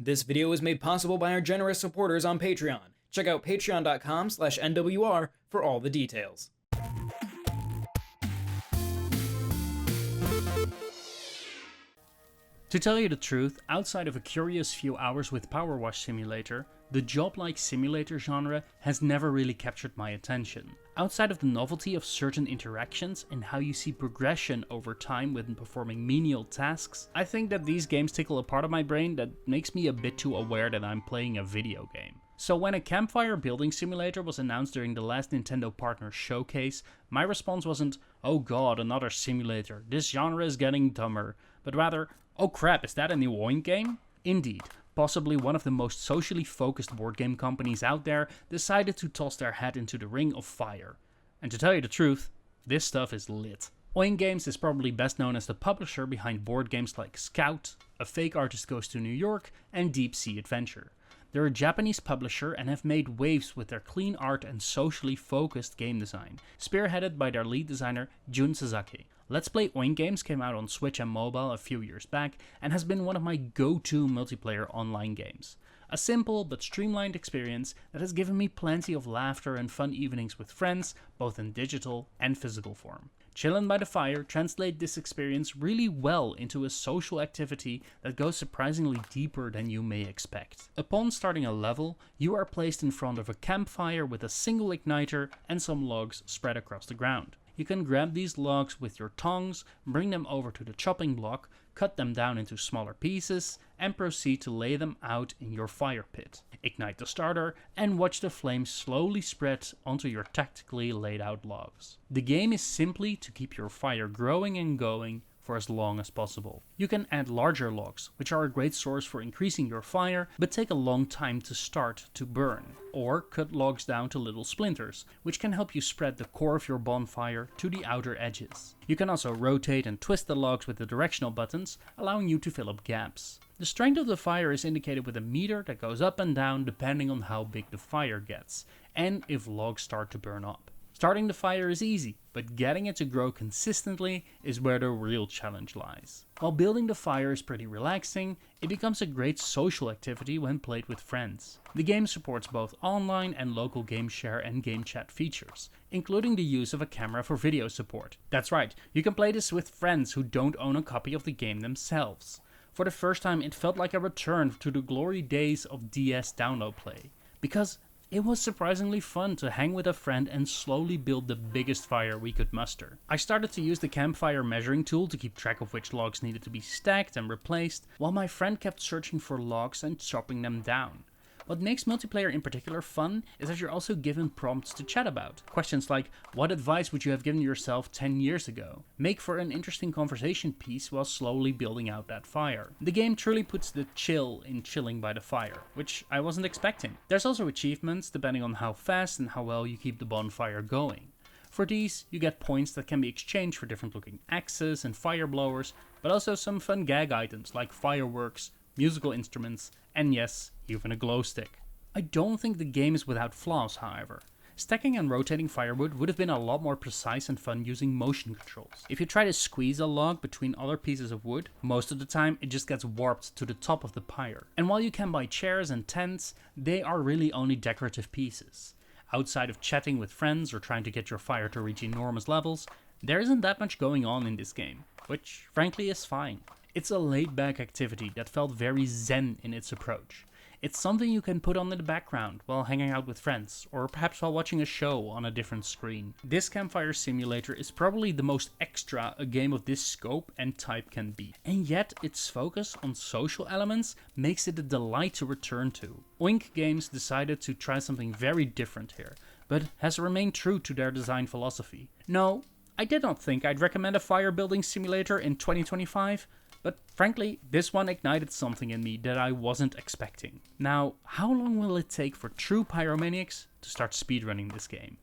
This video is made possible by our generous supporters on Patreon. Check out patreon.com/NWR for all the details. To tell you the truth, outside of a curious few hours with Power Wash Simulator, the job-like simulator genre has never really captured my attention. Outside of the novelty of certain interactions and how you see progression over time when performing menial tasks, I think that these games tickle a part of my brain that makes me a bit too aware that I'm playing a video game. So when a Campfire building simulator was announced during the last Nintendo Partner Showcase, my response wasn't, "Oh god, another simulator, this genre is getting dumber," but rather, "Oh crap, is that a new Oink game?" Indeed, possibly one of the most socially focused board game companies out there decided to toss their hat into the ring of fire. And to tell you the truth, this stuff is lit. Oink Games is probably best known as the publisher behind board games like Scout, A Fake Artist Goes to New York, and Deep Sea Adventure. They're a Japanese publisher and have made waves with their clean art and socially focused game design, spearheaded by their lead designer Jun Sasaki. Let's Play Oink Games came out on Switch and mobile a few years back and has been one of my go-to multiplayer online games. A simple but streamlined experience that has given me plenty of laughter and fun evenings with friends, both in digital and physical form. Chillin by the Fire translates this experience really well into a social activity that goes surprisingly deeper than you may expect. Upon starting a level, you are placed in front of a campfire with a single igniter and some logs spread across the ground. You can grab these logs with your tongs, bring them over to the chopping block, cut them down into smaller pieces, and proceed to lay them out in your fire pit. Ignite the starter, and watch the flames slowly spread onto your tactically laid out logs. The game is simply to keep your fire growing and going for as long as possible. You can add larger logs, which are a great source for increasing your fire, but take a long time to start to burn. Or cut logs down to little splinters, which can help you spread the core of your bonfire to the outer edges. You can also rotate and twist the logs with the directional buttons, allowing you to fill up gaps. The strength of the fire is indicated with a meter that goes up and down depending on how big the fire gets, and if logs start to burn up. Starting the fire is easy, but getting it to grow consistently is where the real challenge lies. While building the fire is pretty relaxing, it becomes a great social activity when played with friends. The game supports both online and local game share and game chat features, including the use of a camera for video support. That's right, you can play this with friends who don't own a copy of the game themselves. For the first time, it felt like a return to the glory days of DS download play, because it was surprisingly fun to hang with a friend and slowly build the biggest fire we could muster. I started to use the campfire measuring tool to keep track of which logs needed to be stacked and replaced, while my friend kept searching for logs and chopping them down. What makes multiplayer in particular fun is that you're also given prompts to chat about. Questions like, what advice would you have given yourself 10 years ago? Make for an interesting conversation piece while slowly building out that fire. The game truly puts the chill in chilling by the fire, which I wasn't expecting. There's also achievements depending on how fast and how well you keep the bonfire going. For these, you get points that can be exchanged for different looking axes and fire blowers, but also some fun gag items like fireworks, musical instruments, and yes, even a glow stick. I don't think the game is without flaws, however. Stacking and rotating firewood would have been a lot more precise and fun using motion controls. If you try to squeeze a log between other pieces of wood, most of the time it just gets warped to the top of the pyre. And while you can buy chairs and tents, they are really only decorative pieces. Outside of chatting with friends or trying to get your fire to reach enormous levels, there isn't that much going on in this game, which frankly is fine. It's a laid-back activity that felt very zen in its approach. It's something you can put on in the background while hanging out with friends, or perhaps while watching a show on a different screen. This campfire simulator is probably the most extra a game of this scope and type can be, and yet its focus on social elements makes it a delight to return to. Oink Games decided to try something very different here, but has remained true to their design philosophy. No, I did not think I'd recommend a fire building simulator in 2025, but frankly, this one ignited something in me that I wasn't expecting. Now, how long will it take for true pyromaniacs to start speedrunning this game?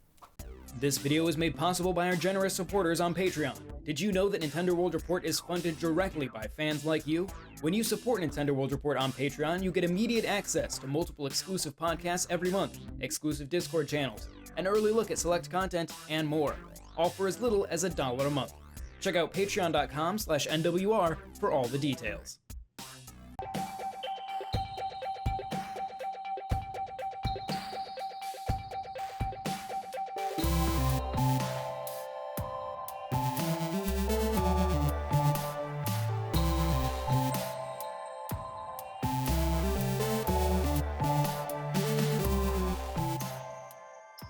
This video is made possible by our generous supporters on Patreon. Did you know that Nintendo World Report is funded directly by fans like you? When you support Nintendo World Report on Patreon, you get immediate access to multiple exclusive podcasts every month, exclusive Discord channels, an early look at select content, and more, all for as little as $1 a month. Check out patreon.com/NWR for all the details. Bye.